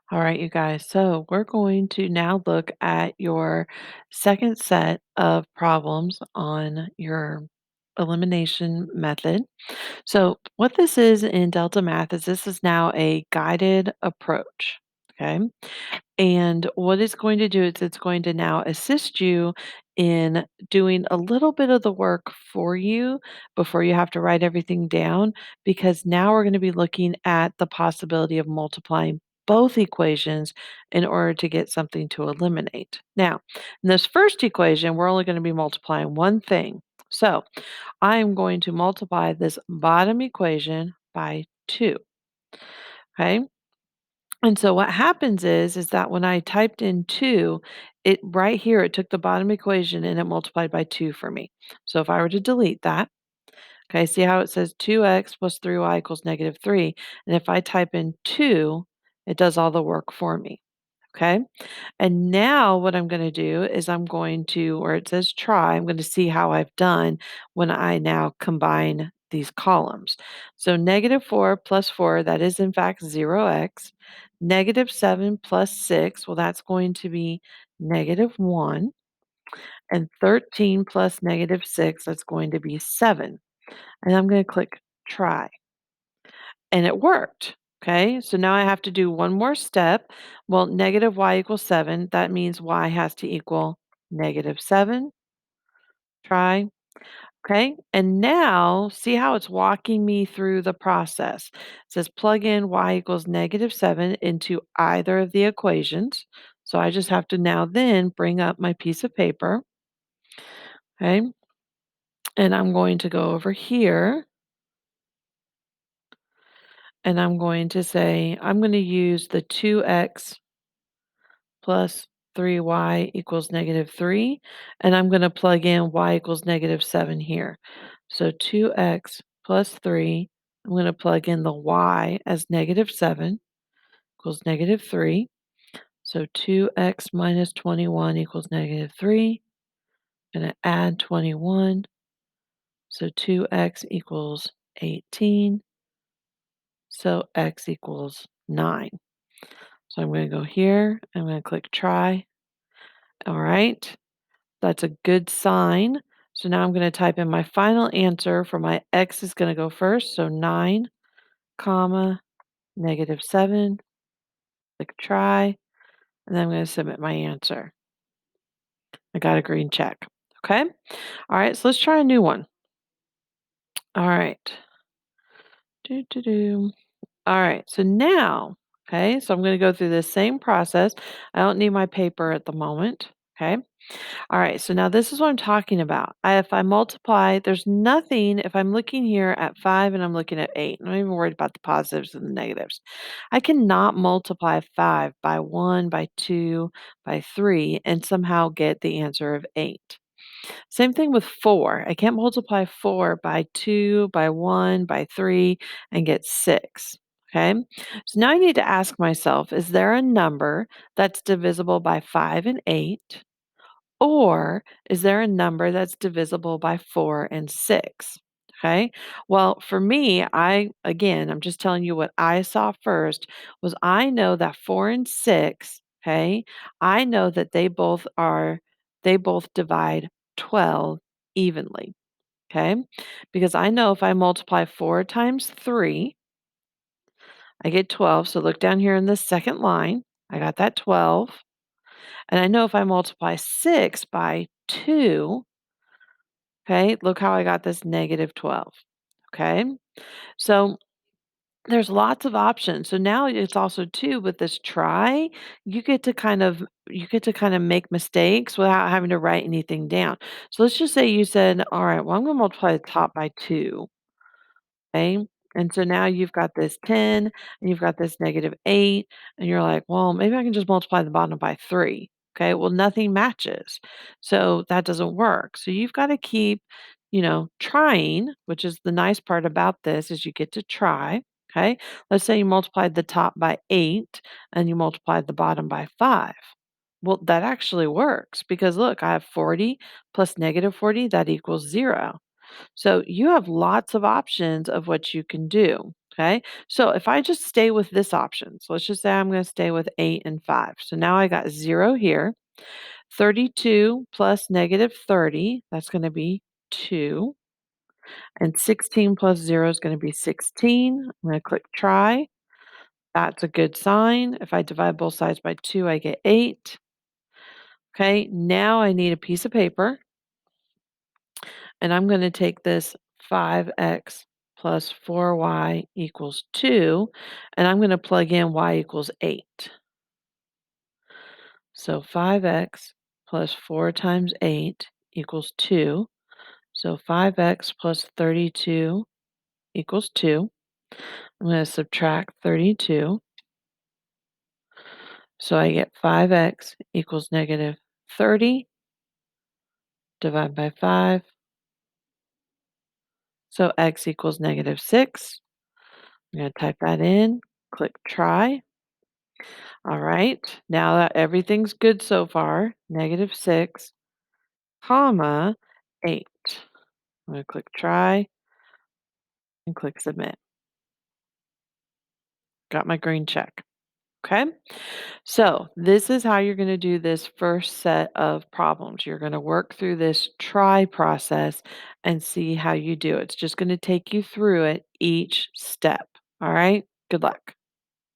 All right, you guys. So we're going to now look at your second set of problems on your elimination method. So, what this is in Delta Math is this is now a guided approach. Okay. And what it's going to do is it's going to now assist you in doing a little bit of the work for you before you have to write everything down, because now we're going to be looking at the possibility of multiplying both equations in order to get something to eliminate. Now, in this first equation, we're only going to be multiplying one thing. So I am going to multiply this bottom equation by 2. Okay. And so what happens is that when I typed in 2, it right here, it took the bottom equation and it multiplied by 2 for me. So if I were to delete that, okay, see how it says 2x plus 3y equals -3. And if I type in 2, it does all the work for me. Okay. And now what I'm going to do is I'm going to, where it says try, I'm going to see how I've done when I now combine these columns. So -4 plus 4, that is in fact 0x. -7 plus 6, well, that's going to be -1. And 13 plus -6, that's going to be 7. And I'm going to click try. And it worked. Okay, so now I have to do one more step. Well, -y equals 7. That means y has to equal -7. Try. Okay, and now see how it's walking me through the process. It says plug in y equals -7 into either of the equations. So I just have to now then bring up my piece of paper. Okay, and I'm going to go over here and I'm going to say, I'm going to use the 2x plus 3y equals -3, and I'm going to plug in y equals -7 here. So 2x plus 3, I'm going to plug in the y as -7 equals -3. So 2x minus 21 equals -3. Going to add 21. So 2x equals 18. So x equals 9. So I'm going to go here. I'm going to click try. All right. That's a good sign. So now I'm going to type in my final answer for my x is going to go first. So 9, comma, -7. Click try. And then I'm going to submit my answer. I got a green check. Okay. All right. So let's try a new one. All right. Do, do, do. All right. So now, okay. So I'm going to go through this same process. I don't need my paper at the moment. Okay. All right, so now this is what I'm talking about. If I multiply, there's nothing, if I'm looking here at 5 and I'm looking at 8, I'm not even worried about the positives and the negatives. I cannot multiply 5 by 1, by 2, by 3, and somehow get the answer of 8. Same thing with 4. I can't multiply 4 by 2, by 1, by 3, and get 6. Okay, so now I need to ask myself, is there a number that's divisible by 5 and 8? Or is there a number that's divisible by 4 and 6? Okay. Well, for me, I'm just telling you what I saw first was I know that 4 and 6, okay? I know that they both divide 12 evenly, okay? Because I know if I multiply 4 times 3, I get 12. So look down here in the second line. I got that 12. And I know if I multiply 6 by 2, okay, look how I got this -12. Okay, so there's lots of options. So now it's also too with this try, you get to kind of make mistakes without having to write anything down. So let's just say you said, all right, well, I'm going to multiply the top by 2. Okay. And so now you've got this 10 and you've got this -8, and you're like, well, maybe I can just multiply the bottom by 3. Okay. Well, nothing matches. So that doesn't work. So you've got to keep, trying, which is the nice part about this is you get to try. Okay. Let's say you multiplied the top by 8 and you multiplied the bottom by 5. Well, that actually works because look, I have 40 plus -40, that equals 0. So you have lots of options of what you can do. Okay, so if I just stay with this option, so let's just say I'm going to stay with 8 and 5. So now I got 0 here. 32 plus negative 30, that's going to be 2. And 16 plus 0 is going to be 16. I'm going to click try. That's a good sign. If I divide both sides by 2, I get 8. Okay, now I need a piece of paper, and I'm going to take this 5x plus 4y equals 2, and I'm going to plug in y equals 8. So 5x plus 4 times 8 equals 2. So 5x plus 32 equals 2. I'm going to subtract 32. So I get 5x equals negative 30. Divide by 5. So x equals negative 6. I'm going to type that in. Click try. All right. Now that everything's good so far, negative 6, comma, 8. I'm going to click try and click submit. Got my green check. Okay. So this is how you're going to do this first set of problems. You're going to work through this try process and see how you do. It's just going to take you through it each step. All right. Good luck.